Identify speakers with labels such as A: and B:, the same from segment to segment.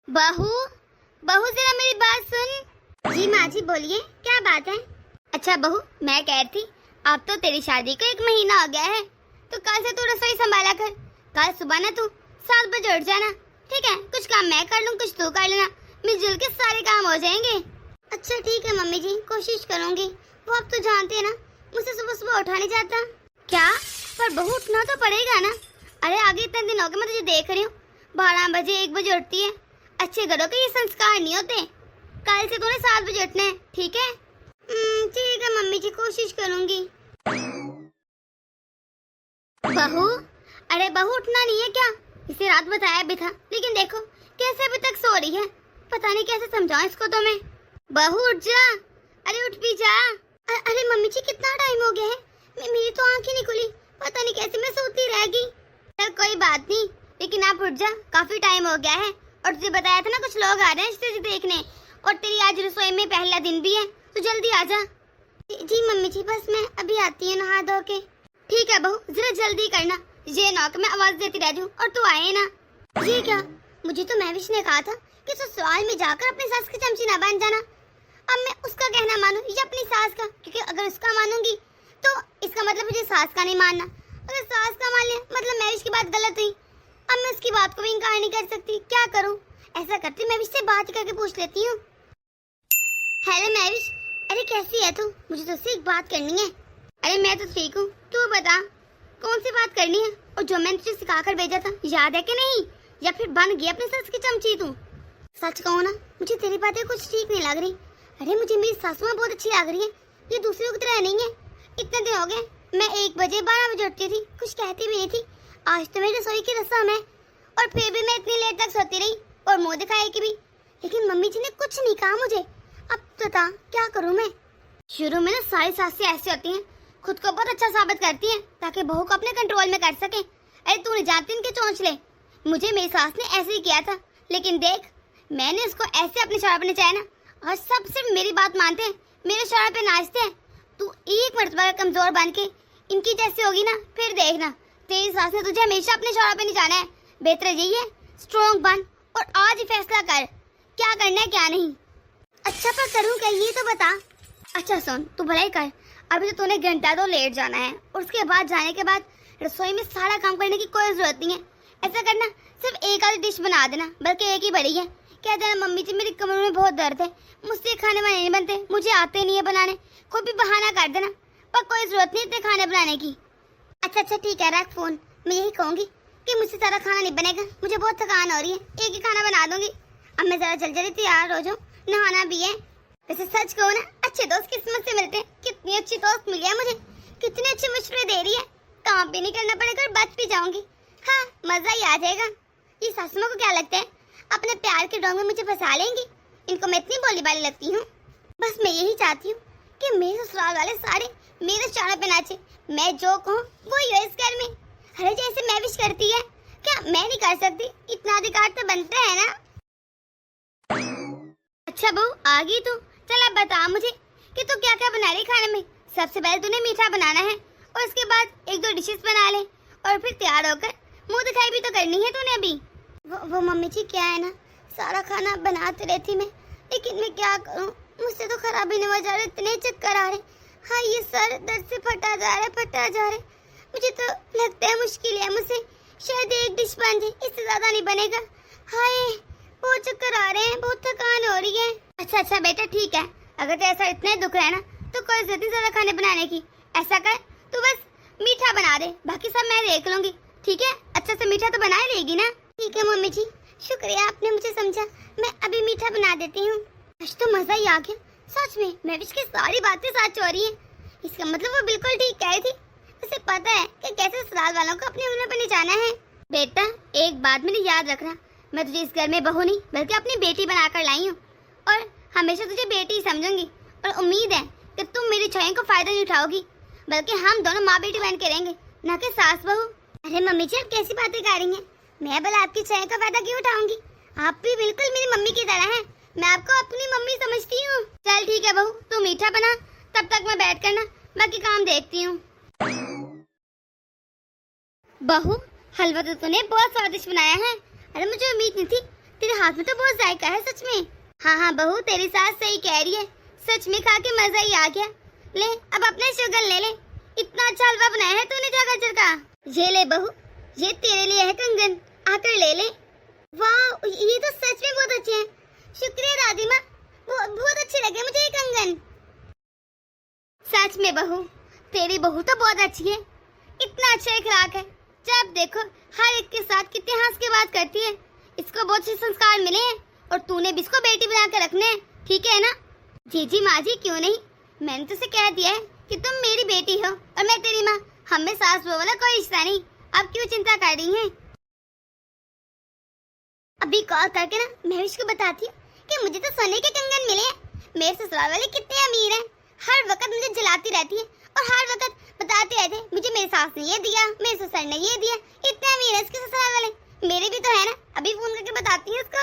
A: बहू बहू जरा मेरी बात सुन। जी माँ जी बोलिए, क्या बात है? अच्छा बहू, मैं कह रही थी अब तो तेरी शादी को 1 महीना हो गया है, तो कल से तू रसोई संभाला कर। कल सुबह ना तू 7 बजे उठ जाना, ठीक है? कुछ काम मैं कर लूँ, कुछ तू कर लेना, मिलजुल के सारे काम हो जाएंगे। अच्छा ठीक है मम्मी जी, कोशिश करूंगी। वो अब तो जानते हैं ना, मुझसे सुबह सुबह उठा नहीं जाता। क्या? पर बहू उठना तो पड़ेगा ना। अरे आगे इतने दिन हो गए मैं तुझे देख रही हूँ, 12 बजे 1 बजे उठती है। अच्छे घरों के ये संस्कार नहीं होते। कल से तूने 7 बजे उठना है, ठीक है? ठीक है मम्मी जी, कोशिश करूंगी। बहू, अरे बहू उठना नहीं है क्या? इसे रात बताया भी था, लेकिन देखो कैसे अभी तक सो रही है। पता नहीं कैसे समझाऊं इसको तो मैं। बहू उठ जा, अरे उठ भी जा। अरे मम्मी जी कितना टाइम हो गया है, मेरी तो आंखें नहीं खुली, पता नहीं कैसे मैं सोती रह गई। चल कोई बात नहीं, लेकिन आप उठ जा, काफी टाइम हो गया है। और तुझे बताया था ना कुछ लोग आ रहे हैं तुझे देखने, और तेरी आज रसोई में पहला दिन भी है, तो जल्दी आ जा। जी मम्मी जी, बस मैं अभी आती हूँ नहा धो के। ठीक है बहू, जरा जल्दी करना, ये नौक में आवाज देती रह जाऊँ और तू आए ना। ये क्या? मुझे तो महविश ने कहा था कि ससुराल में जाकर अपनी सास की चमची ना बन जाना। अब मैं उसका कहना मानूं या अपनी सास का? क्योंकि अगर उसका मानूंगी तो इसका मतलब मुझे सास का नहीं मानना। अगर सास का मान लिया मतलब महविश की बात गलत हुई। अब मैं उसकी बात को भी इनकार नहीं कर सकती, क्या करूं? ऐसा करती महविश से बात करके पूछ लेती हूँ। हेलो महविश, अरे कैसी है तू? मुझे तुझसे एक बात करनी है। अरे मैं तो ठीक हूँ, तू बता कौन सी बात करनी है? और जो मैंने तुझे सिखाकर भेजा था याद है कि नहीं? या फिर बन गई अपनी सास की चमची तू? सच कहूँ ना, मुझे तेरी बातें कुछ ठीक नहीं लग रही। अरे मुझे मेरी सासू माँ बहुत अच्छी लग रही है, ये दूसरों की तरह नहीं है। इतने दिन हो गए मैं 1 बजे 12 बजे उठती थी, कुछ कहती भी नहीं थी। आज तो मेरी रसोई की रस्म है और फिर भी मैं इतनी लेट तक सोती रही और मुँह दिखाई की भी, लेकिन मम्मी जी ने कुछ नहीं कहा मुझे। अब बता क्या करूँ मैं? शुरू में ना सारी सासें ऐसी होती हैं, खुद को बहुत अच्छा साबित करती हैं ताकि बहू को अपने कंट्रोल में कर सके। अरे तू नहीं जानती इनके चोंचले, मुझे मेरी सास ने ऐसे ही किया था, लेकिन देख मैंने उसको ऐसे अपने शराब पे नचाया ना, और सब सिर्फ मेरी बात मानते हैं, मेरे शराब पे नाचते हैं। तू एक मर्तबा कमजोर बन के इनकी जैसी होगी ना, फिर देखना तेरी सास ने तुझे हमेशा अपने शराब पे नचाना है। बेहतर यही है स्ट्रॉन्ग बन और आज ही फैसला कर क्या करना है क्या नहीं। अच्छा पर करूँ क्या ये तो बता। अच्छा सुन, तू भले ही कर, अभी तो तूने घंटा 2 लेट जाना है और उसके बाद जाने के बाद रसोई में सारा काम करने की कोई जरूरत नहीं है। ऐसा करना सिर्फ एक आधी डिश बना देना, बल्कि एक ही बड़ी है। कह देना मम्मी जी मेरी कमर में बहुत दर्द है, मुझसे खाने वाने नहीं बनते, मुझे आते नहीं है बनाने। कोई भी बहाना कर देना, पर कोई जरूरत नहीं इतने खाने बनाने की। अच्छा ठीक है, रख फोन। मैं यही कहूँगी कि मुझसे सारा खाना नहीं बनेगा, मुझे बहुत थकान हो रही है, एक ही खाना बना दूंगी। अब मैं जरा जल्दी तैयार हो जाऊँ, नहाना भी है। वैसे सच कहो ना, अच्छे दोस्त किस्मत से मिलते हैं। कितनी अच्छी दोस्त मिली है मुझे, कितने अच्छे मशवरे दे रही है। काम भी नहीं करना पड़ेगा और बच भी जाऊंगी। हाँ मजा ही आ जाएगा। ये सासू माँ को क्या लगता है, अपने प्यार के डोंग में मुझे फंसा लेंगी? इनको मैं इतनी बोली बाली लगती हूँ? बस मैं यही चाहती हूँ कि मेरे ससुराल वाले सारे मेरे चारा पे नाचे, मैं जो कहूँ वो ही हो इस घर में। अरे जैसे मैं विश करती है, क्या मैं नहीं कर सकती? इतना अधिकार तो बनता है ना। अच्छा बहू आ गई तू, चल अब बता मुझे कि तू क्या क्या बना रही खाने में। सबसे पहले तूने मीठा बनाना है और उसके बाद 1-2 डिशेस बना ले, और फिर तैयार होकर मुंह दिखाई भी तो करनी है तूने अभी। वो मम्मी जी क्या है ना, सारा खाना बनाते रहती मैं, लेकिन मैं क्या करूं, मुझसे तो खराब ही नहीं हो जा रहे, इतने चक्कर आ रहे। हाँ ये सर दर्द से फटा जा रहा है। मुझे तो लगता है मुश्किल है मुझसे, शायद 1 डिश बन जाए, इससे ज्यादा नहीं बनेगा। हाय बहुत चक्कर आ रहे हैं, बहुत थकान हो रही है। अच्छा बेटा ठीक है, अगर तो ऐसा इतना दुख रहा है ना तो कोई जरूरत नहीं ज्यादा खाने बनाने की। ऐसा कर तू बस मीठा बना दे, बाकी सब मैं देख लूंगी, ठीक है? अच्छा से मीठा तो बना लेगी ना? ठीक है मम्मी जी, शुक्रिया आपने मुझे समझा, मैं अभी मीठा बना देती हूँ। आज तो मजा ही आ गया, सच में महविश की सारी बातें सच हो रही है। इसका मतलब वो बिल्कुल ठीक कह रही थी, उसे पता है कि कैसे ससुराल वालों को अपने उंगलियों पर निचाना है। बेटा एक बात मेरी याद रखना, मैं तुझे इस घर में बहू नहीं बल्कि अपनी बेटी बनाकर लाई हूँ, और हमेशा तुझे बेटी ही समझूंगी। और उम्मीद है कि तुम मेरी छायों का फायदा नहीं उठाओगी, बल्कि हम दोनों माँ बेटी बन के रहेंगे, न कि सास बहू। अरे मम्मी जी आप कैसी बातें कर रही हैं? मैं भला आपकी छाया का फायदा क्यों उठाऊंगी? आप भी बिल्कुल मेरी मम्मी की तरह हैं, मैं आपको अपनी मम्मी समझती हूँ। चल ठीक है बहू, तू मीठा बना, तब तक मैं बैठ करना बाकी काम देखती हूँ। बहू हलवा तो तूने बहुत स्वादिष्ट बनाया है। अरे मुझे उम्मीद नहीं थी तेरे हाथ में तो बहुत जायका है सच में। हाँ हाँ बहू, तेरी सास सही कह रही है, सच में खा के मजा ही आ गया। ले अब अपने शुगर ले ले, इतना अच्छा हलवा बनाया है तूने जा गाजर का। ये ले बहू, ये तेरे लिए है कंगन, आकर ले ले। वाह ये तो सच में बहुत अच्छे हैं, शुक्रिया दादी माँ, बहुत अच्छे लगे मुझे ये कंगन। सच में बहू, तेरी बहू तो बहुत अच्छी है, इतना अच्छा इखलाक है, जब देखो हर एक के साथ कितने हंस के बात करती है। इसको बहुत से संस्कार मिले हैं और तूने भी इसको बेटी बना कर रखने हैं, ठीक है ना? जी जी माँ जी, क्यों नहीं, मैंने तो उसे कह दिया है कि तुम मेरी बेटी हो और मैं तेरी माँ, हमें सास बहू वाला कोई रिश्ता नहीं। अब क्यों चिंता कर रही हैं? अभी कॉल करके ना महविश को बताती हूँ कि मुझे तो सोने के कंगन मिले हैं, मेरे ससुराल वाले कितने अमीर हैं, हर वक्त मुझे जलाती रहती है और हर वक्त बताते रहते हैं मुझे मेरी सास ने ये दिया, मेरे ससुर ने ये दिया, इतने अमीर है इसके ससुराल वाले, मेरे भी तो है ना। अभी फोन करके बताती हूँ उसको।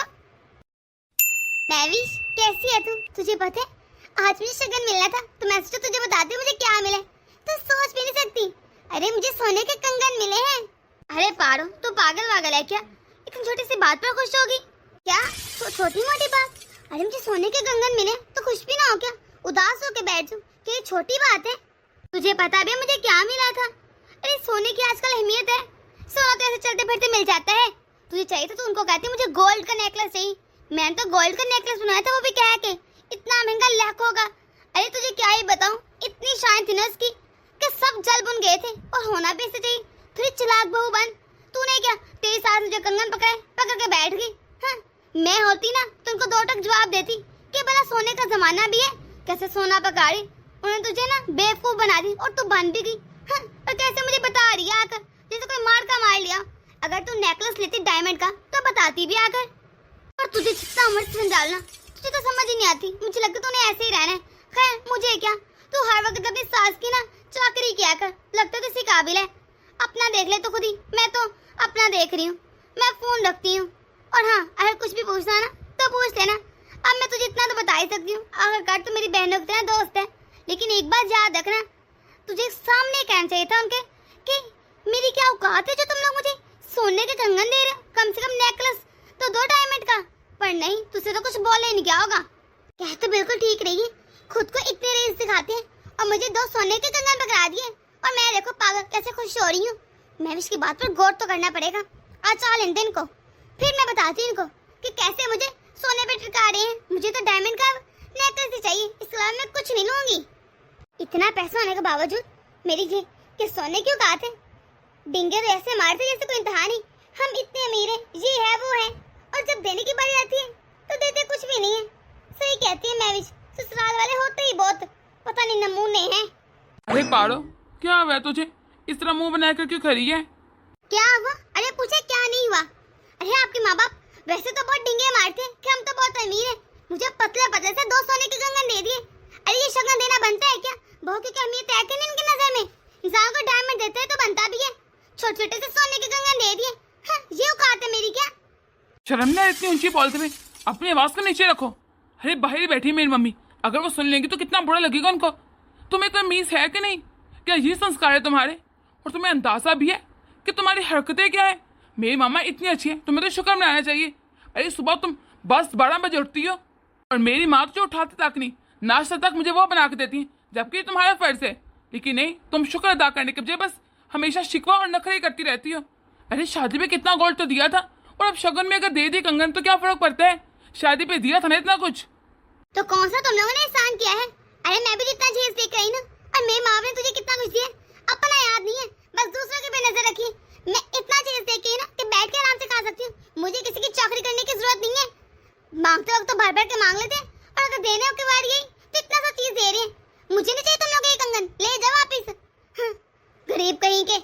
A: महविश कैसी है तू? तुझे पता है आज मुझे शगन मिलना था, तो मैं सोचा तुझे बताती हूँ मुझे क्या मिला। तो सोच भी नहीं सकती, अरे मुझे सोने के कंगन मिले हैं। अरे पारो, तू पागल वागल है क्या? इतनी छोटी सी बात पर खुश होगी क्या? तो छोटी मोटी बात, अरे मुझे सोने के कंगन मिले तो खुश भी ना हो क्या? उदास होके बैठ जाऊं कि ये छोटी बात है? तुझे पता भी है मुझे क्या मिला था? अरे सोने की आजकल अहमियत है, सोना तो ऐसे चलते फिरते मिल जाता है। तुझे चाहिए तो उनको कहती मुझे गोल्ड का नेकलेस चाहिए, मैंने तो गोल्ड का नेकलेस बनाया था, वो भी कह के इतना महंगा लाख होगा। अरे तुझे क्या ही बताऊं, इतनी शान थी ना उसकी कि सब जल बुन गए थे, और होना भी ऐसे चाहिए, थोड़ी चालाक बहू बन। तूने क्या, तेरी सास मुझे कंगन पकड़ के बैठ गई। हाँ, मैं होती ना तो उनको दो टक जवाब देती कि भला सोने का जमाना भी है, कैसे सोना पका रही। उन्होंने तुझे ना बेवकूफ बना दी और तू बन भी गई। हाँ, और कैसे मुझे बता रही है आकर, जैसे कोई मार का मार लिया। अगर तू नेकलेस लेती डायमंड का तो बताती भी आकर। और तुझे जितना उम्र से समझाना, तुझे तो समझ ही नहीं आती। मुझे लगता तूने ऐसे ही रहना है। खैर मुझे क्या, तू हर वक्त अपनी सास की ना चाकरी किया कर, लगता तो इसी काबिल है। अपना देख ले तो खुद ही, मैं तो अपना देख रही हूँ। मैं फोन रखती हूँ, और हाँ अगर कुछ भी पूछना ना तो पूछ लेना। अब मैं तुझे इतना तो बता ही सकती हूँ, आखिरकार तो मेरी बहनों की तरह दोस्त है। लेकिन एक बात याद रखना, तुझे सामने कहना चाहिए था उनके कि मेरी क्या औकात है जो तुम लोग मुझे सोने के कंगन दे रहे हो, कम से कम नेकलेस तो दो डायमंड का। पर नहीं, तुझसे तो कुछ बोला ही नहीं, क्या होगा? कह तो बिल्कुल ठीक रही है, खुद को इतने रेस दिखाते हैं और मुझे दो सोने के कंगन पकड़ा दिए, और मैं देखो पागल कैसे खुश हो रही हूँ। मैं इसकी बात पर गौर तो करना पड़ेगा। आज चाल इनको, फिर मैं बताती हूँ इनको कि कैसे मुझे सोने पे टिका रहे हैं। मुझे तो डायमंड का नेकलेस ही चाहिए, इसके अलावा मैं कुछ नहीं लूंगी। इतना पैसा होने के बावजूद मेरी ये कि सोने क्यों कहा थे? डिंगे तो ऐसे मारते जैसे कोई इंतहा नहीं। हम इतने अमीर हैं, ये है वो है, और जब देने की बारी आती है तो देते कुछ भी नहीं है। सही कहती है महविश, ससुराल वाले होते ही बहुत पता नहीं नमूने हैं।
B: अरे पारो, क्या हुआ तुझे? इस तरह मुंह बनाकर क्यों खड़ी है?
A: क्या हुआ? अरे पूछे क्या नहीं हुआ? अरे आपके माँ बाप वैसे तो बहुत डिंगे मारते हैं कि हम तो बहुत अमीर हैं, मुझे पतले पतले से दो सोने के कंगन दे दिए। अरे ये शगन देना बनता है क्या? बहू की अहमियत है कि नहीं इनकी नजर में? इंसान को डायमंड देते हैं तो बनता भी है, छोटे छोटे से सोने के कंगन दे दिए। हाँ, ये औकात है मेरी क्या?
B: शर्म ना इतनी ऊंची बोलते हुए, अपनी आवाज को नीचे रखो। अरे बाहर ही बैठी मेरी मम्मी, अगर वो सुन लेंगी तो कितना बुरा लगेगा उनको। तुम्हें तो मीस है कि नहीं? क्या ये संस्कार है तुम्हारे? और तुम्हें अंदाजा भी है कि तुम्हारी हरकतें क्या है? मेरी मामा इतनी अच्छी है, तुम्हें तो शुक्र मनाना चाहिए। अरे सुबह तुम बस 12 बजे उठती हो और मेरी माँ तो उठाती तक नहीं, नाश्ता तक मुझे वो बना के देती है, जबकि तुम्हारा फर्ज है। लेकिन नहीं, तुम शुक्र अदा करने के बजाय बस हमेशा शिकवा और नखरे करती रहती हो। अरे शादी में कितना गोल्ड तो दिया था, और अब शगन में अगर दे दी कंगन तो क्या फर्क पड़ता है? शादी पे दिया था ना इतना कुछ।
A: तो कौन सा तुम लोगों ने एहसान किया है? अरे मैं भी जितना चीज देख रही ना, और मेरी माँ ने तुझे कितना कुछ दिया, अपना याद नहीं है, बस दूसरों के पे नजर रखी। मैं इतना चीज देख के ना कि बैठ के आराम से खा सकती हूँ, मुझे किसी की चाकरी करने की जरूरत नहीं है। मांगते वक्त तो भर भर के मांग लेते हैं, और अगर देने की बारी आई तो इतना सा चीज दे रहे हैं। मुझे नहीं चाहिए तुम लोग ये कंगन, ले जाओ वापिस। हाँ, गरीब कहीं के।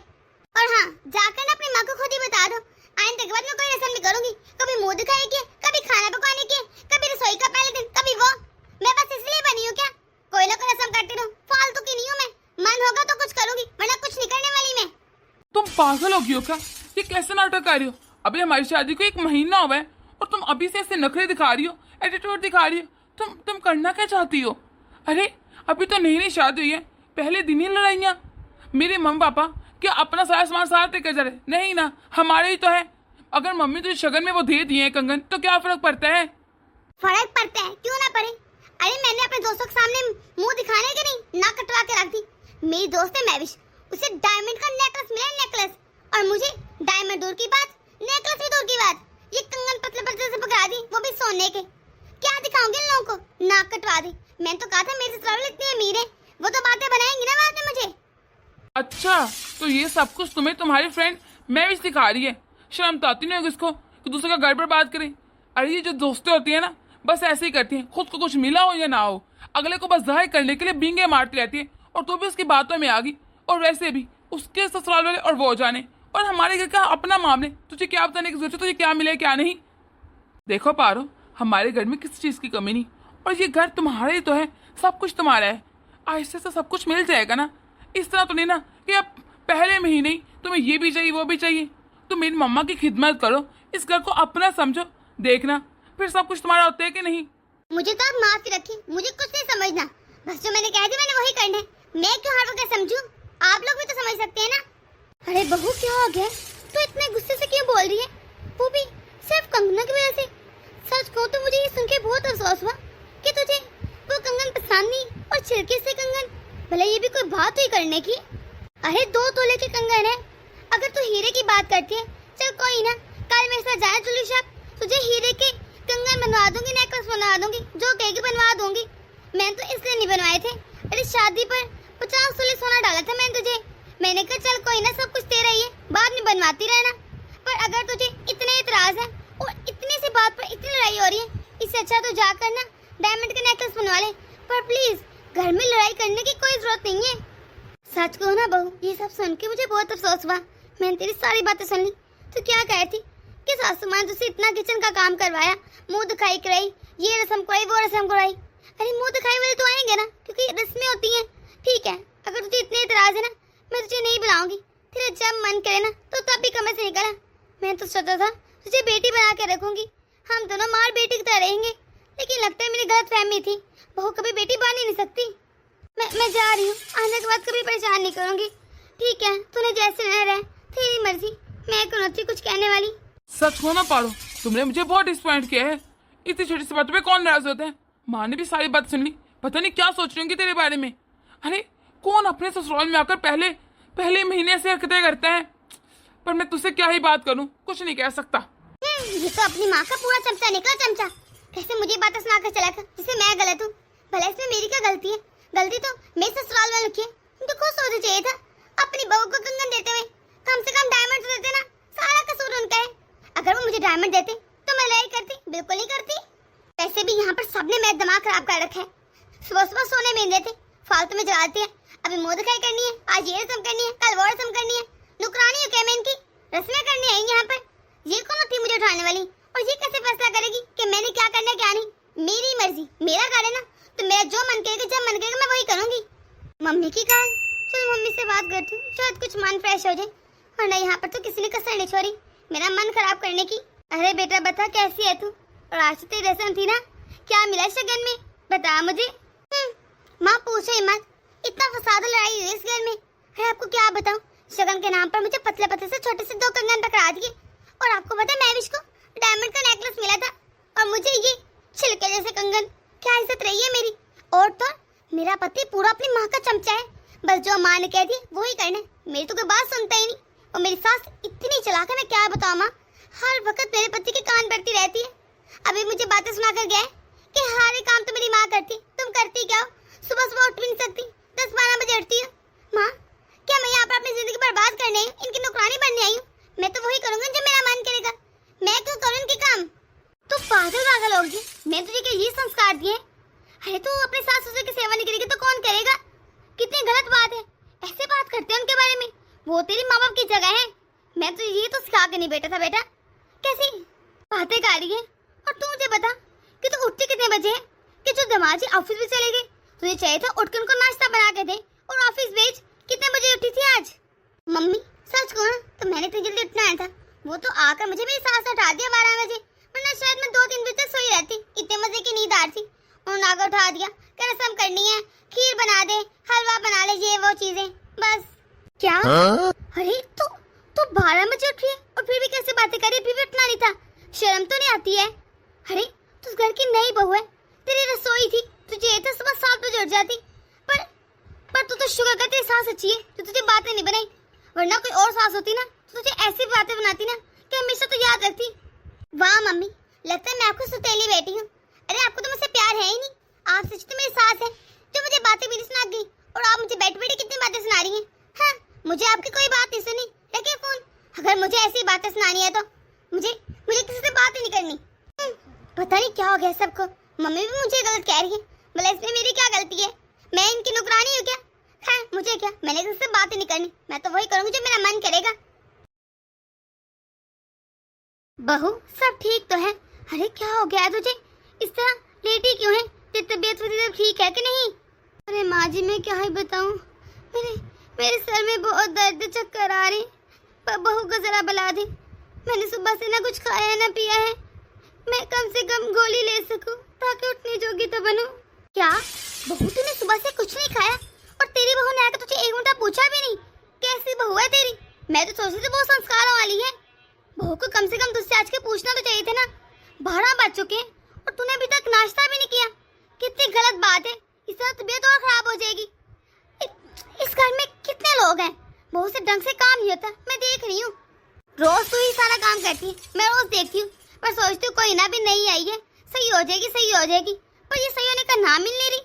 A: और हाँ, जाकर ना अपनी माँ को खुद ही बता दो, आइंदा के बाद मैं कोई रस्म नहीं करूंगी। कभी मुंह दिखाने की, कभी खाना पकाने की, कभी रसोई का पहले दिन, कभी वो। मैं बस इसलिए बनी हूँ क्या? कोई ना कोई रस्म करती रहूं, फालतू की नहीं हूँ मैं। मन होगा तो कुछ करूंगी, वरना कुछ नहीं करने वाली मैं।
B: तुम पागल हो गई हो क्या? ये कैसे नाटक कर रही हो? अभी हमारी शादी को 1 महीना हुआ है और तुम अभी से ऐसे नखरे दिखा रही हो, एटीट्यूड दिखा रही हो। तुम करना क्या चाहती हो? अरे अभी तो नई नई शादी हुई है, पहले दिन ही लड़ाइयाँ। मेरे मम्मी पापा क्या अपना सारा सामान साथ लेकर जा रहे? नहीं ना, हमारे ही तो है। अगर मम्मी तुझे शगन में वो दे दिए हैं कंगन तो क्या फर्क पड़ता है?
A: फर्क पड़ता है, क्यों ना पड़े। अरे मैंने अपने दोस्तों के सामने मुंह दिखाने के नहीं नाक कटवा के रख दी। मेरी दोस्त है मैविश, उसे डायमंड का नेकलेस मिला, नेकलेस, और मुझे डायमंड दूर की बात, नेकलेस भी दूर की बात, ये कंगन पतले पतले से पकड़ा दी, वो भी सोने के। क्या दिखाऊंगी इन लोगों को? नाक कटवा दी। मैंने तो कहा था मेरे ससुराल इतने अमीर है, वो तो बातें बनाएंगी ना बाद में मुझे।
B: अच्छा, तो ये सब कुछ तुम्हें तुम्हारी फ्रेंड मैविश दिखा रही है? शर्म तो आती नहीं होगी इसको कि दूसरे का घर पर बात करे। अरे ये जो दोस्तें होती है ना, बस ऐसे ही करती हैं, खुद को कुछ मिला हो या ना हो, अगले को बस जाहिर करने के लिए बींगे मारती रहती है। और तू भी उसकी बातों में आ गई। और वैसे भी उसके ससुराल वाले और वो जाने, और हमारे घर का अपना मामले, तुझे क्या बताने की जरूरत है तुझे क्या मिले क्या नहीं। देखो पारो, हमारे घर में किसी चीज की कमी नहीं, और ये घर तुम्हारा ही तो है, सब कुछ तुम्हारा है। आहिस्ते से सब कुछ मिल जाएगा ना। इस तरह तो नहीं ना कि अब पहले महीने ही तुम्हें ये भी चाहिए वो भी चाहिए। तुम मेरी मम्मा की खिदमत करो, इस घर को अपना समझो, देखना फिर सब कुछ तुम्हारा होता है कि नहीं।
A: मुझे तो आप माफ ही रखिए, मुझे कुछ नहीं समझना, बस जो मैंने कह दिया मैंने वही करना है। मैं क्यों हर वक्त समझूं? आप लोग भी तो समझ सकते हैं ना। अरे बहू क्या हो गया, तो इतने गुस्से से क्यों बोल रही है, वो भी सिर्फ कंगना की वजह से? सच कहूं तो मुझे ये सुन के बहुत अफसोस हुआ कि तुझे वो कंगन पसंद नहीं, और छिलके से कंगन, भले ये भी कोई बात हुई करने की। अरे 2 तोले के कंगन है, अगर तू हीरे की बात करती है, चल कोई ना, कल मेरे साथ जाए ज्वेलरी शॉप, तुझे हीरे के कंगन बनवा दूंगी, नेकलेस बनवा दूंगी, जो कहेगी बनवा दूंगी। मैंने तो इसलिए नहीं बनवाए थे, अरे शादी पर 50 तोले सोना डाला था मैंने तुझे। मैंने कहा चल कोई ना, सब कुछ तेरा ही है, बाद में बनवाती रहना। पर अगर तुझे इतने इतराज है और इतनी सी बात पर इतनी लड़ाई हो रही है, इससे अच्छा तो जाकर ना डायमंड का नेकलेस बनवा ले। पर प्लीज घर में लड़ाई करने की कोई जरूरत नहीं है। सच कहो ना बहू, ये सब सुन के मुझे बहुत अफसोस हुआ। मैंने तेरी सारी बातें सुन ली। तो क्या कह थी कि सासू माँ तुझसे इतना किचन का काम करवाया, मुंह दिखाई कराई, ये रस्म कराई वो रस्म कराई। अरे मुंह दिखाई वाले तो आएंगे ना, क्योंकि रस्में होती हैं। ठीक है, अगर तुझे इतने इतराज है ना, मैं तुझे नहीं बुलाऊंगी। तेरा जब मन करे ना तो तब भी कमरे से निकला। मैं तो सोचा था तुझे बेटी बना के रखूंगी, हम दोनों माँ और बेटी की तरह रहेंगे, लेकिन लगता है मेरी गलत फहमी थी। बहू कभी बेटी बन ही नहीं सकती। मैं जा रही हूँ, आने के बाद कभी परेशान नहीं करूंगी। ठीक है, तूने जैसे रहना है, तेरी मर्जी, मैं कौन होती कुछ कहने वाली।
B: सच हो ना पारो, तुमने मुझे बहुत डिसपॉइंट किया है। इतनी छोटी सी बातों पे कौन नाराज होता है? माँ ने भी सारी बात सुन ली, पता नहीं क्या सोच रही होंगी तेरे बारे में। अरे कौन अपने ससुराल में आकर पहले महीने से हरकतें करता है। पर मैं तुझसे क्या ही बात करूं, कुछ नहीं कह सकता।
A: ये तो अपनी माँ का पूरा चमचा निकला, चमचा। कैसे मुझे बातें सुनाकर चला कर, जिससे मैं गलत हूँ। भला इसमें मेरी क्या गलती है? गलती तो मेरे ससुराल वालों की है। उनको खुश होना चाहिए था अपनी बहू को कंगन देते हुए, कम से कम डायमंड देते ना। सारा कसूर उनका है। अगर वो मुझे डायमंड देते तो मैं लड़ाई करती? बिल्कुल नहीं करती। वैसे भी यहाँ पर सबने मेरा दिमाग खराब कर रखा है। सुबह सुबह सोने में देते, फालतू में जगाती है। अभी मुंह दिखाई करनी है, आज ये रस्म करनी है, कल वो रस्म करनी है। नुकरानी हो क्या मैं इनकी? रस्में करनी है यहाँ पर। ये कौन होती मुझे उठाने वाली? और ये कैसे फैसला करेगी कि मैंने क्या करना है क्या नहीं? मेरी मर्जी, मेरा घर है ना, तो मेरा जो मन करेगा जब मन करेगा मैं वही करूंगी। मम्मी की कहा, चलो मम्मी से बात करती हूँ, शायद कुछ मन फ्रेश हो जाए। वरना यहाँ पर तो किसी ने कसर नहीं छोड़ी मेरा मन खराब करने की। अरे बेटा बता, कैसी है तू? और आज तो तेरी रस्म थी ना, क्या मिला शगन में, बता मुझे। माँ पूछो ही मत, इतना फसाद लड़ाई हुई इस घर में। अरे आपको क्या बताऊं, शगन के नाम पर मुझे पतले पतले से छोटे से 2 कंगन पकड़ा दिए। और आपको पता है मैविश को डायमंड का नेकलेस मिला था, और मुझे ये छिलके जैसे कंगन। क्या इज्जत रही है मेरी? और तो मेरा पति पूरा अपनी माँ का चमचा है, बस जो माँ ने कह दी वो ही करना है। मेरी तो कोई बात सुनता ही नहीं। और मेरी सास इतनी चालाक है, मैं क्या बताऊं माँ, हर वक्त मेरे पति के कान पड़ती रहती है। अभी मुझे बातें सुना कर गया है कि सारे काम तो मेरी माँ करती, तुम करती क्या हो? सुबह सुबह उठ भी नहीं सकती, 10-12 बजे उठती है। माँ, क्या मैं यहाँ पर अपनी जिंदगी बर्बाद करने आई हूँ, इनकी नौकरानी बनने आई हूँ? मैं तो वही करूंगा जो मेरा मन करेगा। मैं क्यों करूँ इनके काम? तू पागल होगी, मैं तुझे क्या ये संस्कार दिए? अरे तू अपने सास ससुर की सेवा नहीं करेगी तो कौन करेगा? कितनी गलत बात है, ऐसे बात करते हैं उनके बारे में। वो तेरी माँ बाप की जगह है। मैं तुझे ये तो सिखा के नहीं बैठा था बेटा। कैसी बातें कर रही है? और तू मुझे बता कि तू उठती कितने बजे है कि जो दमाजी ऑफिस भी चले गए? तुझे चाहिए था उठ के उनको नाश्ता बना के दे और ऑफिस भेज। कितने बजे उठी थी आज? मम्मी सच कहूं ना तो मैंने इतनी जल्दी उठना आया था, वो तो आकर मुझे मेरी सास ने उठा दिया 12 बजे, वरना शायद मैं 2-3 बजे तक सोई रहती। इतने मजे की नींद आ रही थी, उन्होंने आकर उठा दिया कि रस्म करनी है, खीर बना दे, हलवा बना ले, ये वो चीजें बस। क्या? अरे तो 12 बजे उठ रही है और फिर भी कैसे बातें करी, फिर भी उठना नहीं था। शर्म तो नहीं आती है? अरे तू उस घर की नई बहू है, तेरी रसोई थी, तुझे ये था सुबह 7 बजे उठ जाती। पर तू तो शुक्र कर तेरी सास अच्छी है जो तुझे बातें नहीं बनाई, वरना कोई और सास होती ना तो तुझे ऐसी बातें बनाती ना कि हमेशा तो याद रखती। वाह मम्मी, लगता है मैं आपको सौतेली बेटी हूँ। अरे आपको तो मुझसे प्यार है ही नहीं, आप सच तो मेरी सास है जो मुझे बातें भी नहीं सुना गई, और आप मुझे बैठ बैठे कितनी बातें सुना रही हैं। हाँ, मुझे आपकी कोई बात नहीं सुनी, रखिए फोन। अगर मुझे ऐसी बातें सुनानी है तो मुझे किसी से बात ही नहीं करनी। पता नहीं क्या हो गया सबको, मम्मी भी मुझे गलत कह रही है। भला इसमें मेरी क्या गलती है? मैं इनकी नौकरानी हूँ क्या? हाँ, मुझे क्या, मैंने किसी से बात ही नहीं करनी, मैं तो वही करूँगी जो मेरा मन करेगा। बहू सब ठीक तो है? अरे क्या हो गया तुझे, इस तरह लेटी क्यों है? तेरी तबीयत वगैरह ठीक है कि नहीं? अरे माँ जी मैं क्या ही बताऊँ, मेरे सर में बहुत दर्द, चक्कर आ रही। बहू को जरा बुला दे, मैंने सुबह से ना कुछ खाया है ना पिया है, मैं कम से कम गोली ले सकूं ताकि उठने जोगी तो बनूं। क्या बहू, तूने सुबह से कुछ नहीं खाया और तेरी बहू ने आकर तुझे एक मिनट पूछा भी नहीं? कैसी बहू है तेरी? मैं तो सोच रही थी बहुत संस्कारों वाली है। बहू को कम से कम तुझसे आज के पूछना तो चाहिए था ना। 12 बज चुके हैं और तूने अभी तक नाश्ता भी नहीं किया, कितनी गलत बात है। इस तरह तबीयत और खराब हो जाएगी। इस घर में कितने लोग हैं, बहू से ढंग से काम नहीं होता, मैं देख रही हूँ। रोज तू ही सारा काम करती है, मैं रोज देखती हूँ, पर सोचती हूँ कोई ना भी नहीं आई है, सही हो जाएगी सही हो जाएगी, पर ये सही होने का नाम ही नहीं रही।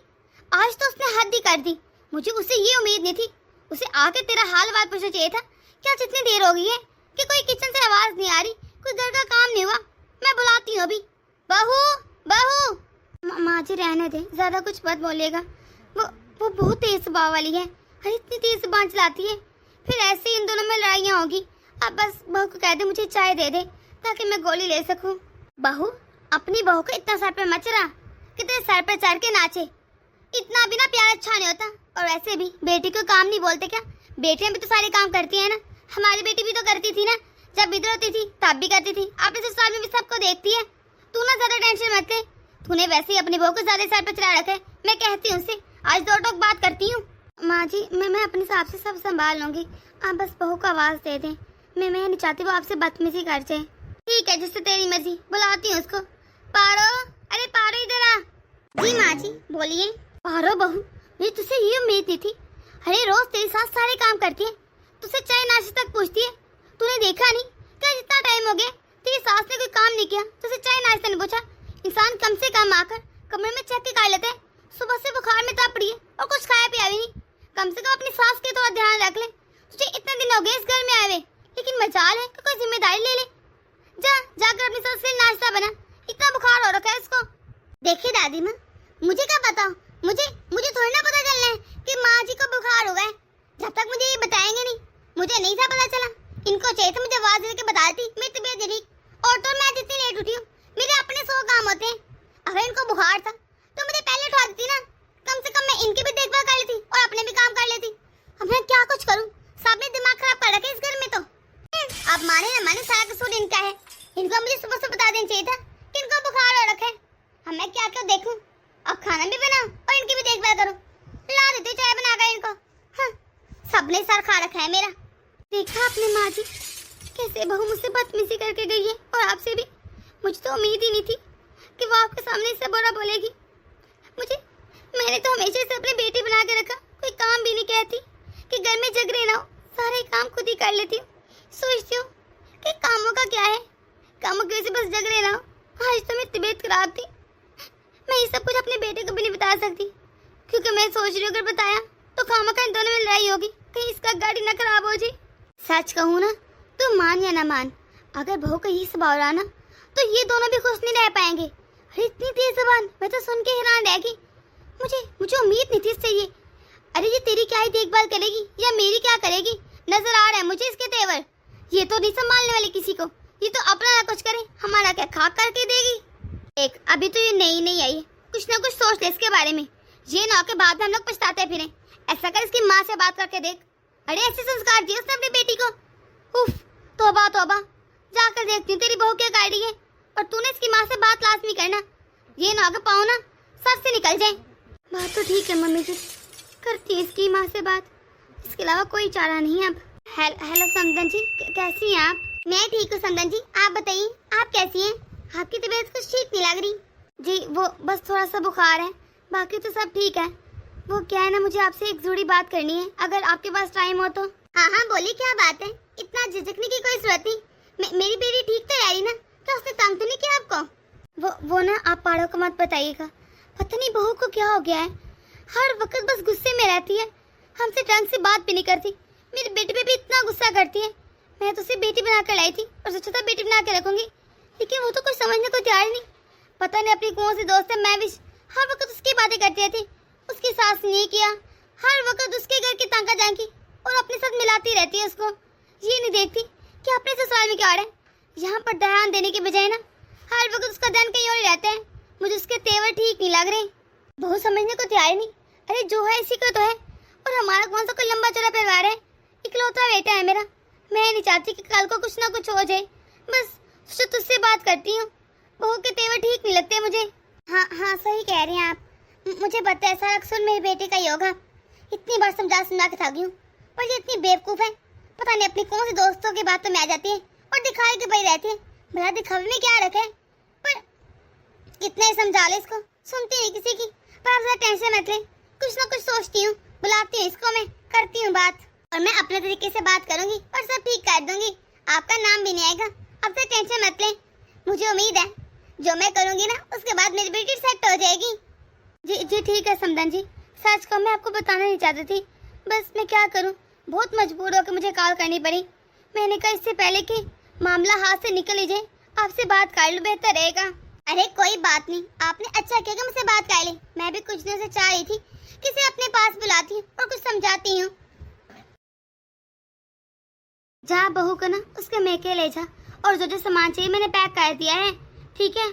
A: आज तो उसने हद ही कर दी, मुझे उससे ये उम्मीद नहीं थी। उसे आके तेरा हाल बात पूछना चाहिए था। क्या जितनी देर हो गई है कि कोई किचन से आवाज नहीं आ रही, कोई घर का काम नहीं हुआ? मैं बुलाती हूँ अभी। बहू बहू। माँ जी रहने दे, ज्यादा कुछ मत बोलेगा, वो बहुत तेज स्वभाव वाली है। अरे इतनी तेज जुबान चलाती है, फिर ऐसे इन दोनों में लड़ाइयाँ होगी। अब बस बहू को कह दे मुझे चाय दे दे ताकि मैं गोली ले सकूं। बहू, अपनी बहू को इतना सर पे मत चढ़ा कि तेरे सर पे चढ़ के नाचे। इतना भी ना प्यार अच्छा नहीं होता। और वैसे भी बेटी को काम नहीं बोलते क्या? बेटियां भी तो सारे काम करती है ना। हमारी बेटी भी तो करती थी ना, जब इधर होती थी तब भी करती थी, अपने ससुराल में भी सबको देखती है। तू ना ज्यादा टेंशन मत ले, तूने वैसे ही अपनी बहू को ज्यादा सर पे चढ़ा रखा है। मैं कहती हूँ उससे, आज 2 टोक बात करती हूँ। माँ जी मैं अपने हिसाब से सब संभाल लूंगी, आप बस बहू को आवाज दे दें। मैं नहीं चाहती वो आपसे बदतमीजी कर जाए। ठीक है, जिससे तेरी मर्जी, बुलाती हूँ उसको। पारो, अरे पारो इधर आ। जी माँ जी बोलिए। पारो बहू, मुझे तुझसे ये उम्मीद नहीं थी। अरे रोज तेरी सास सारे काम करती है, तुझसे चाय नाश्ते तक पूछती है। तूने देखा नहीं क्या जितना टाइम हो गया तेरी सास ने कोई काम नहीं किया, तुझसे चाय नाश्ता नहीं पूछा। इंसान कम से कम आकर कमरे में चेक के कर लेते हैं। सुबह से बुखार में तप रही है और कुछ खाया पिया भी नहीं। कम से कम अपनी सास के थोड़ा ध्यान रख ले। तुझे इतने दिन हो गए इस घर में आए हुए, लेकिन मजाल है कि कोई जिम्मेदारी ले ले। जाकर अपनी सास से नाश्ता बना, इतना बुखार हो रखा है इसको। देखिए दादी माँ, मुझे क्या बताओ, मुझे थोड़ी ना पता चलना है कि माँ जी को बुखार हो गया है। जब तक मुझे ये बताएंगे नहीं, मुझे नहीं था पता चला। इनको चाहिए था मुझे आवाज देके बता देती मेरी तबीयत नहीं ठीक। और तो मैं जितनी लेट उठी हूँ, मेरे अपने 100 काम होते हैं। अगर इनको बुखार था तो मुझे पहले उठा देती ना, कम से कम मैं इनकी भी देखभाल कर लेती और अपने भी काम कर लेती। अब मैं क्या कुछ करूँ, सबने दिमाग खराब कर रखा है इस घर में। तो अब माने ना माने सारा कसूर इनका है। इनको मुझे सुबह से बता देना चाहिए था कि इनको बुखार हो रखा है। अब मैं क्या क्या देखूं, अब खाना भी बनाऊं और इनकी भी देखभाल करूं। ला देती चाय बनाकर इनको। हाँ, सबने सर खा रखा है मेरा। देखा आपने माँ जी कैसे बहू मुझसे बदतमीजी करके गई है, और आपसे भी। मुझे तो उम्मीद ही नहीं थी कि वो आपके सामने इससे बुरा बोलेगी। मैंने तो हमेशा से अपनी बेटी बना के रखा, कोई काम भी नहीं कहती कि घर में झगड़े ना हो, सारे काम खुद ही कर लेती हूँ। सोचती हूँ कि कामों का क्या है, कामों की वजह से बस झगड़े ना हो। आज तो मेरी तबीयत खराब थी, मैं ये सब कुछ अपने बेटे को भी नहीं बता सकती, क्योंकि मैं सोच रही हूँ अगर बताया तो खामखा इन दोनों में लड़ाई होगी, कहीं इसका गाड़ी ना खराब हो जाए। सच कहूँ ना, तो मान या ना मान, अगर बहू का ही स्वभाव रहा ना तो ये दोनों भी खुश नहीं रह पाएंगे। अरे इतनी तेज जबान, मैं तो सुन के हैरान रह गई। मुझे उम्मीद नहीं थी इससे ये। अरे ये तेरी क्या ही देखभाल करेगी या मेरी क्या करेगी, नजर आ रहा है मुझे इसके तेवर। ये तो नहीं संभालने वाली किसी को, ये तो अपना ना कुछ करे, हमारा क्या खा करके देगी। एक अभी तो ये नई आई है, कुछ ना कुछ सोच ले इसके बारे में, ये ना के बाद में हम लोग पछताते फिरे। ऐसा कर इसकी माँ से बात करके देख। अरे ऐसे संस्कार दिए उसने अपनी बेटी को। उफ, तौबा तौबा। जाकर देखती हूँ तेरी बहू क्या कर रही है, और तूने इसकी माँ से बात लाजमी करना, ये ना के पाओ ना सर से निकल जाए। बात तो ठीक है मम्मी जी, करती है इसकी माँ से बात, इसके अलावा कोई चारा नहीं है अब। हेलो समदन जी, कैसी हैं आप? मैं ठीक हूँ समदन जी, आप बताइए आप कैसी हैं? आपकी तबीयत कुछ ठीक नहीं लग रही। जी वो बस थोड़ा सा बुखार है, बाकी तो सब ठीक है। वो क्या है ना, मुझे आपसे एक जरूरी बात करनी है, अगर आपके पास टाइम हो तो। हाँ हाँ बोलिए, क्या बात है? इतना झिझकने की कोई जरूरत नहीं। मेरी बेटी ठीक तो रह रही ना? क्या उसने तंग तो नहीं किया आपको? वो ना आप पाड़ों को मत बताइएगा, पता नहीं बहू को क्या हो गया है, हर वक्त बस गुस्से में रहती है, हमसे ढंग से बात भी नहीं करती। मेरी बेटी पे भी इतना गुस्सा करती है। मैं तो उसे बेटी बना कर लाई थी और सोचा था बेटी बना के रखूंगी, लेकिन वो तो कुछ समझने को तैयार नहीं। पता नहीं अपनी कौन सी दोस्त है, मैं भी हर वक्त उसकी बातें करती रहती। उसकी सास ने किया, हर वक्त उसके घर की तांका झांकी और अपने साथ मिलाती रहती है उसको। ये नहीं देखती कि अपने ससुराल में क्या हो रहा है। यहाँ पर ध्यान देने की बजाय ना हर वक्त उसका ध्यान कहीं और ही रहता है। मुझे उसके तेवर ठीक नहीं लग रहे। बहुत समझने को तैयार नहीं। अरे जो है इसी का तो है, और हमारा कौन सा कोई लंबा चौड़ा परिवार है, इकलौता बेटा है मेरा। मैं नहीं चाहती कि कल को कुछ ना कुछ हो जाए। बस तुझसे बात करती हूँ, बहू के तेवर ठीक नहीं लगते मुझे। हाँ हाँ सही कह रही हैं आप, मुझे पता है सारा अक्सर मेरे बेटे का ही होगा। इतनी बार समझा के थक गई हूँ, पर ये इतनी बेवकूफ है, पता नहीं अपनी कौन सी दोस्तों की बातों में आ जाती है और दिखाए के पड़ी रहती है। भला दिखावे में क्या रखा है, पर कितना ही समझा ले इसको, सुनती नहीं किसी की। पर आप ज्यादा टेंशन मत ले, कुछ ना कुछ सोचती हूँ, बुलाती हूँ इसको, मैं करती हूँ बात, और मैं अपने तरीके से बात करूंगी और सब ठीक कर दूंगी। आपका नाम भी नहीं आएगा। अब से टेंशन मत ले, मुझे उम्मीद है जो मैं करूंगी ना उसके बाद मेरी बेटी सेट हो जाएगी। जी ठीक है समदन जी, सच को मैं आपको बताना नहीं चाहती थी, बस मैं क्या करूं, बहुत मजबूर होकर मुझे कॉल करनी पड़ी। मैंने कहा इससे पहले कि मामला हाथ से निकल ही जाए आपसे बात कर लूं, बेहतर रहेगा। अरे कोई बात नहीं, आपने अच्छा किया कि मुझसे बात कर ली। मैं भी कुछ दिनों से चाह रही थी किसी अपने पास बुलाती हूँ और कुछ समझाती हूँ। जा बहू को ना उसके मेके ले जा, और जो जो सामान चाहिए मैंने पैक कर दिया है, ठीक है?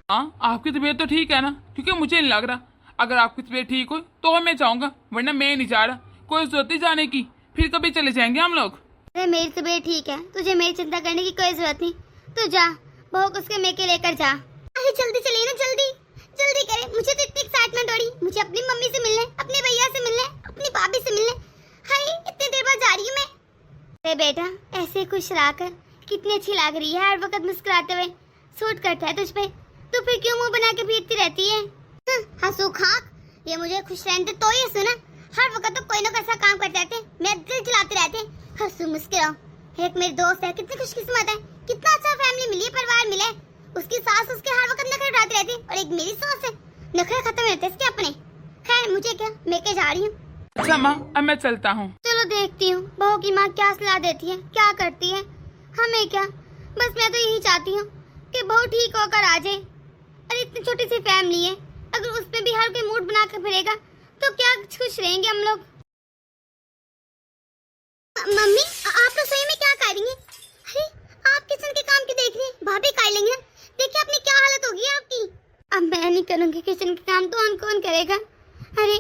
B: हाँ आपकी तबीयत तो ठीक है ना? क्योंकि मुझे नहीं लग रहा। अगर आपकी तबीयत ठीक हो तो मैं जाऊंगा, वरना मैं नहीं जा रहा। कोई जरूरत नहीं जाने की, फिर कभी चले जाएंगे हम लोग।
A: अरे मेरी तबीयत ठीक है, तुझे मेरी चिंता करने की कोई जरूरत नहीं। तू जा, बहू को उसके मेके लेकर जा। अरे जल्दी चलिए ना, जल्दी जल्दी करें, मुझे तो इतनी एक्साइटमेंट हो रही, मुझे अपनी मम्मी से मिलने, अपने भैया से मिलने, अपनी भाभी से मिलने। हाय इतनी देर बाद जा रही हूँ मैं। अरे बेटा ऐसे खुश रहकर कितनी अच्छी लग रही है, हर वक्त मुस्कुराते हुए, सूट करता है तुझ पे। तू फिर क्यों मुंह बना के फिरती रहती है? हंसू खाक, ये मुझे खुश रहने तो ये सुना, हर वक्त तो कोई ना कोई ऐसा काम करते रहते, मैं दिल चलाते रहते। हंसू मुस्कुराओ। एक मेरी दोस्त है, कितनी खुशकिस्मत है, कितना अच्छा फैमिली मिली है, परिवार मिला है। उसकी सास उसके हर वक्त नखरे उठाती रहती है, और एक मेरी सास है, नखरे खत्म होते इसके अपने। खैर मुझे क्या, मैं के जा रही हूँ।
B: अच्छा माँ अब मैं चलता हूँ।
A: चलो देखती हूँ बहू की माँ क्या सलाह देती है, क्या करती है। हमें क्या, बस मैं तो यही चाहती हूँ कि बहू ठीक होकर आ जाए। अरे इतनी छोटी सी फैमिली है, अगर उसमें भी हर कोई मूड बना कर फिरेगा तो क्या खुश रहेंगे हम लोग। मम्मी आप रसोई में क्या कर रही हैं? अरे आप किचन के काम क्यों देख रही हैं? भाभी कर लेंगे ना, देखिए अपनी क्या हालत होगी आपकी। अब मैं नहीं करूँगी किचन के काम, तो कौन करेगा? अरे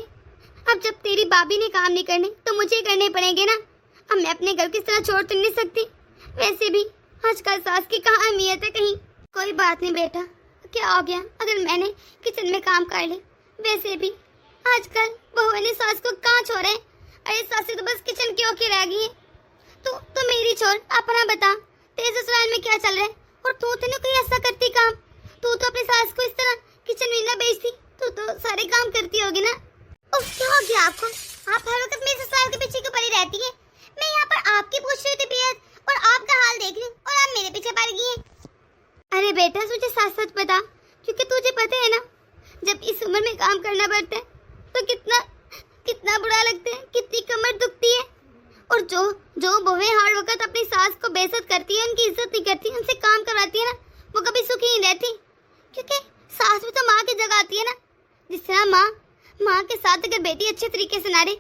A: अब जब तेरी भाभी ने काम नहीं करने तो मुझे करने पड़ेंगे ना। अब मैं अपने घर की तरह छोड़ तो नहीं सकती। वैसे भी आजकल सास की कहाँ अहमियत है कहीं। कोई बात नहीं बेटा, क्या हो गया अगर मैंने किचन में काम कर ले। वैसे भी आजकल बहू ने सास को कहाँ छोड़ा है। अरे सास तो बस किचन की होके रह गई है। तो मेरी छोड़, अपना बता, तेरे ससुराल में क्या चल रहा है? और तू तो नहीं कोई ऐसा करती काम, तू तो अपनी सास को इस तरह किचन में ना बेचती, तू तो सारे काम करती होगी ना। उफ क्या हो गया आपको? आप हर वक्त मेरे ससुराल के पीछे क्यों पड़ी रहती है? मैं यहाँ पर आपकी पूछ रही थी तबीयत और आपका हाल देख रही हूँ, और आप मेरे पीछे पड़ गई हैं। अरे बेटा मुझे सच सच बता, क्योंकि तुझे पता है ना जब इस उम्र में काम करना पड़ता है तो कितना बुरा लगता है, कितनी कमर दुखती है। और जो बहुएं हर वक्त अपनी सास को बेइज्जत करती है, उनकी इज्जत नहीं करती, उनसे काम करवाती है ना, वो कभी सुखी नहीं रहती। क्योंकि सास भी तो माँ की जगह आती है ना। जिस तरह माँ के साथ अगर बेटी अच्छे तरीके से ना रहे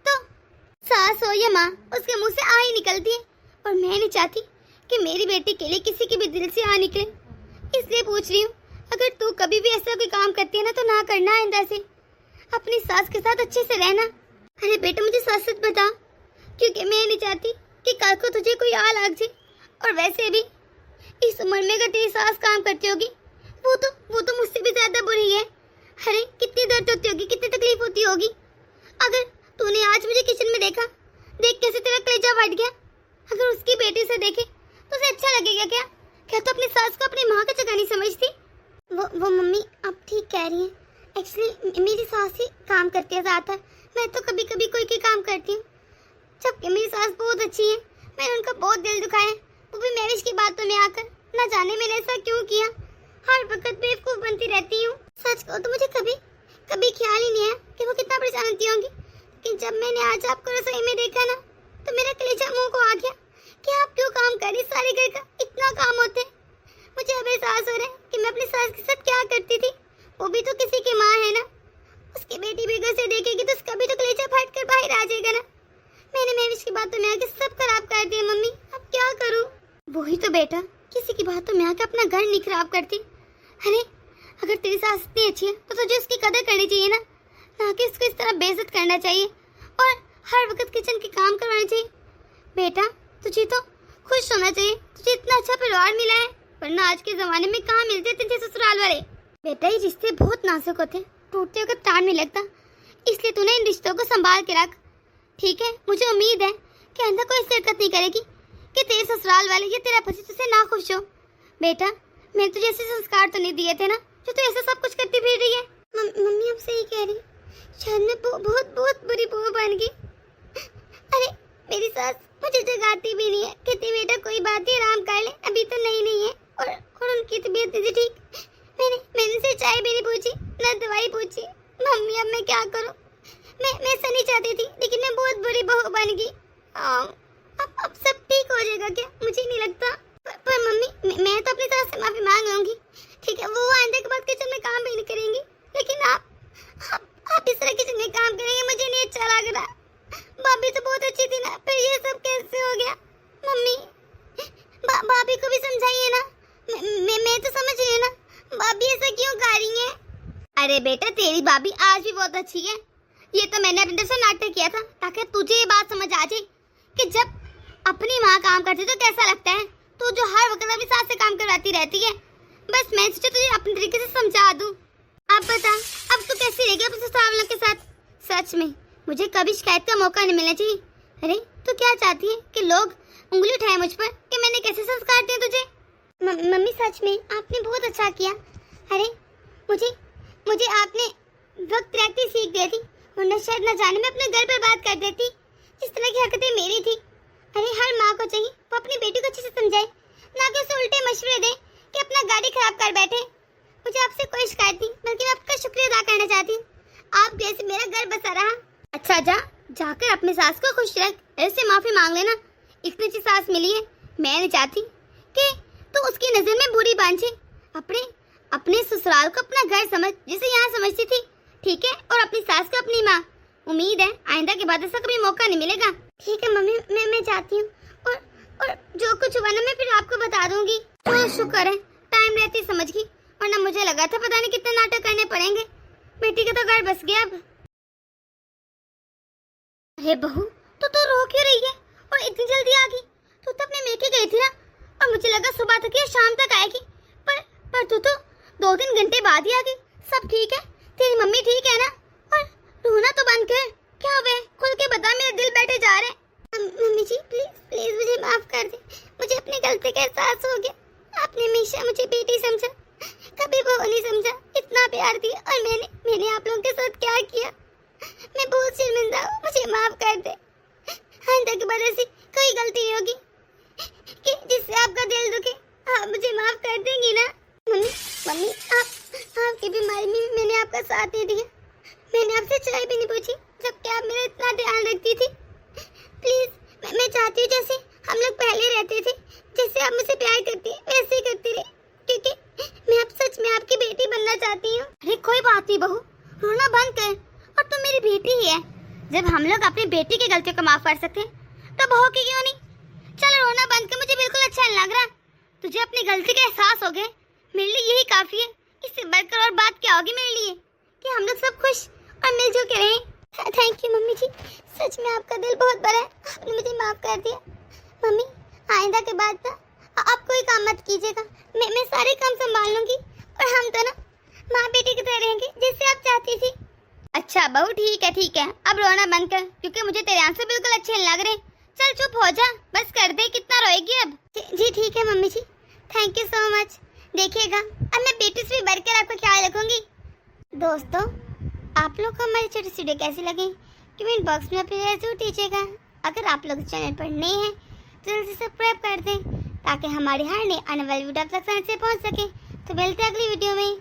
A: तो सास हो या माँ उसके मुंह से आ ही निकलती है। और मैं नहीं चाहती कि मेरी बेटी के लिए किसी के भी दिल से आ निकले, इसलिए पूछ रही हूँ अगर तू कभी भी ऐसा कोई काम करती है ना तो ना करना आइंदा से, अपनी सास के साथ अच्छे से रहना। अरे बेटा मुझे सच सच बता, क्योंकि मैं नहीं चाहती कि कल को तुझे कोई आ लग जाए। और वैसे भी इस उम्र में अगर तेरी सास काम करती होगी वो तो मुझसे भी ज्यादा बुरी है। अरे कितनी दर्द होती होगी, कितनी तकलीफ होती होगी। अगर तूने आज मुझे किचन में देखा, देख कैसे तेरा कलेजा फट गया। अगर उसकी बेटी से देखे तो उसे अच्छा कह रही हैं। एक्चुअली मेरी सास ही काम करती है ज़्यादातर, मैं तो कभी कभी कोई के काम करती हूँ। जबकि मेरी सास बहुत अच्छी है, मैंने उनका बहुत दिल दुखाया, वो भी मैरिज की बातों में आकर। ना जाने मैंने ऐसा क्यों किया, हर वक्त बेवकूफ़ बनती रहती हूँ। सच कहूँ तो मुझे कभी कभी ख्याल ही नहीं आया कि वो कितना परेशान होती होंगी। लेकिन जब मैंने आज आपको रसोई में देखा ना, तो मेरा कलेजा मुंह को आ गया कि आप क्यों काम कर रही, सारे घर का इतना काम होते। मुझे अब एहसास हो रहा है कि मैं अपनी सास के साथ क्या करती थी। वो भी तो किसी की माँ है ना, उसकी बेटी बेगों से देखेगी तो उसका भी तो कलेजा फाट कर बाहर आ जाएगा ना। मैंने मैरिज की बातों में आके सब खराब कर दिया मम्मी, अब क्या करूँ। वही तो बेटा, किसी की बातों में आके अपना घर नहीं खराब करती। अरे अगर तेरी सास इतनी अच्छी है तो तुझे उसकी कदर करनी चाहिए ना कि उसको इस तरह बेइज्जत करना चाहिए और हर वक्त किचन के काम करवाना चाहिए। बेटा तुझे तो खुश होना चाहिए, तुझे इतना अच्छा परिवार मिला है, वरना आज के ज़माने में कहाँ मिलते तुझे ससुराल वाले। बेटा ये रिश्ते बहुत नाजुक होते, टूटते वक्त टाइम नहीं लगता, इसलिए तूने इन रिश्तों को संभाल के रख, ठीक है। मुझे उम्मीद है कि आइंदा कोई ऐसी हरकत नहीं करेगी कि तेरे ससुराल वाले या तेरा पति तुझसे ना खुश हो। बेटा मैंने तुझे ऐसे संस्कार तो नहीं दिए थे ना जो तू ऐसा सब कुछ करती फिर रही है। मम्मी अब सही कह रही, शायद मैं बहुत बहुत बुरी बहू बन गई। अरे मेरी सास मुझे जगाती भी नहीं है, कहती बेटा कोई बात नहीं आराम कर ले, अभी तो नहीं है। और उनकी तबीयत नहीं ठीक, मैंने उनसे चाय भी नहीं पूछी ना दवाई पूछी। मम्मी अब मैं क्या करूं, मैं ऐसा नहीं चाहती थी, लेकिन मैं बहुत बुरी बहू बन गई। अब सब ठीक हो जाएगा क्या, मुझे नहीं लगता। पर मम्मी मैं तो अपनी सास से माफी मांग लूंगी, ठीक है। वो आइंदा के बाद किचन में काम भी नहीं करेंगी, लेकिन आप इस तरह किचन में काम करेंगे मुझे नहीं अच्छा लग रहा। भाभी तो बहुत अच्छी थी ना, फिर ये सब कैसे हो गया। मम्मी भाभी को भी समझाइए ना, मैं तो समझ रही हूँ ना, भाभी ऐसा क्यों कर रही है। अरे बेटा तेरी भाभी आज भी बहुत अच्छी है, ये तो मैंने अपनी तरफ से नाटक किया था ताकि तुझे ये बात समझ आ जाए कि जब अपनी माँ काम करती तो कैसा लगता है। तू जो हर वक्त अपनी सास से काम करवाती रहती है, बस मैं सोचा तुझे अपने तरीके से समझा दूं। अब बता अब तू कैसी रहेगी अपने ससुराल वालों के साथ। सच में मुझे कभी शिकायत का मौका नहीं मिलना चाहिए। अरे तू क्या चाहती है कि लोग उंगली उठाए मुझ पर कि मैंने कैसे संस्कार दिए तुझे। मम्मी सच में आपने बहुत अच्छा किया। अरे मुझे आपने वक्त रहते सीख दी थी, वरना शायद न जाने में अपने घर पर बात कर देती। जिस तरह की हरकतें मेरी थी, अरे हर माँ को चाहिए वो अपनी बेटी को अच्छे से समझाए, ना कि उसे उल्टे मशवरे दे कि अपना गाड़ी खराब कर बैठे। मुझे आपसे कोई शिकायत नहीं, बल्कि मैं आपका शुक्रिया अदा करना चाहती हूँ, आप जैसे मेरा घर बसा रहा। अच्छा जाकर अपनी सास को खुश रख, ऐसे माफी मांग लेना, इतनी अच्छी सास मिली है। मैं नहीं चाहती कि तू उसकी नजर में बुरी बन जाए। अपने ससुराल को अपना घर समझ, जिसे यहाँ समझती थी, ठीक है, और अपनी सास को अपनी माँ। उम्मीद है आइंदा के बाद ऐसा कभी मौका नहीं मिलेगा। ठीक है मम्मी मैं जाती हूँ, और जो कुछ हुआ ना मैं फिर आपको बता दूंगी। तो शुक्र है टाइम रहती समझ गई, वरना मुझे लगा था पता नहीं कितने नाटक करने पड़ेंगे। बेटी का तो घर बस गया अब। अरे बहू तो रो क्यों रही है और इतनी जल्दी आ गई। तू तो अपने मेके गई थी ना, और मुझे लगा सुबह तक या शाम तक आएगी, पर तू तो 2-3 घंटे बाद ही आ गई। सब ठीक है, तेरी मम्मी ठीक है ना, और रोना तो बंद कर। क्या हुआ है खुल के बता, मेरे दिल बैठे जा रहे हैं। मम्मी जी प्लीज मुझे माफ कर दे, मुझे अपनी गलती का एहसास हो गया। आपने हमेशा मुझे बेटी समझा, कभी बहू नहीं समझा, इतना प्यार दिया, और मैंने आप लोगों के साथ क्या किया। मैं बहुत शर्मिंदा हूँ, मुझे माफ कर दे। आइंदा के बाद ऐसी कोई गलती नहीं होगी कि जिससे आपका दिल दुखे। आप मुझे माफ कर देंगी ना। मम्मी आपकी बीमारी में मैंने आपका साथ नहीं दिया, मैंने आपसे चाय भी नहीं पूछी, जबकि आप मेरा इतना ध्यान रखती थी। प्लीज मैं चाहती हूँ जैसे हम लोग पहले रहते थे, जैसे आप मुझे प्यार करती है वैसे ही करती रहे, क्योंकि मैं अब सच में आपकी बेटी बनना चाहती हूँ। अरे कोई बात नहीं बहू, रोना बंद कर, और तुम मेरी बेटी ही है। जब हम लोग अपनी बेटी की गलतियों को माफ कर सकते हैं तो बहू की क्यों नहीं। चल रोना बंद कर, मुझे बिल्कुल अच्छा नहीं लग रहा। तुझे अपनी गलती का एहसास हो गया, मेरे लिए यही काफी है। इससे बढ़कर और बात क्या होगी मेरे लिए कि हम लोग सब खुश और मिलजुल के रहें। थैंक यू मम्मी जी, सच में आपका दिल बहुत बड़ा है, आपने मुझे माफ कर दिया। मम्मी आइंदा के बाद ना आप कोई काम मत कीजिएगा, मैं सारे काम संभाल लूंगी, और हम तो ना माँ बेटी की तरह रहेंगे जैसे आप चाहती थी। अच्छा बहू ठीक है, अब रोना बंद कर, क्योंकि मुझे तेरे आंसू बिल्कुल अच्छे नहीं लग रहे। चल चुप हो जा, बस कर दे, कितना रोएगी अब। जी ठीक है मम्मी जी, थैंक यू सो मच। देखिएगा अब मैं बेटी से भी बढ़कर आपका ख्याल रखूंगी। दोस्तों, आप लोग को हमारी छोटी वीडियो कैसी लगी कमेंट बॉक्स में अपनी राय जरूर दीजिएगा। अगर आप लोग चैनल पर नए हैं तो जल्दी सब्सक्राइब कर दें ताकि हमारी हर नई आने वाली वीडियो आप तक आसानी से पहुंच सके। तो मिलते हैं अगली वीडियो में।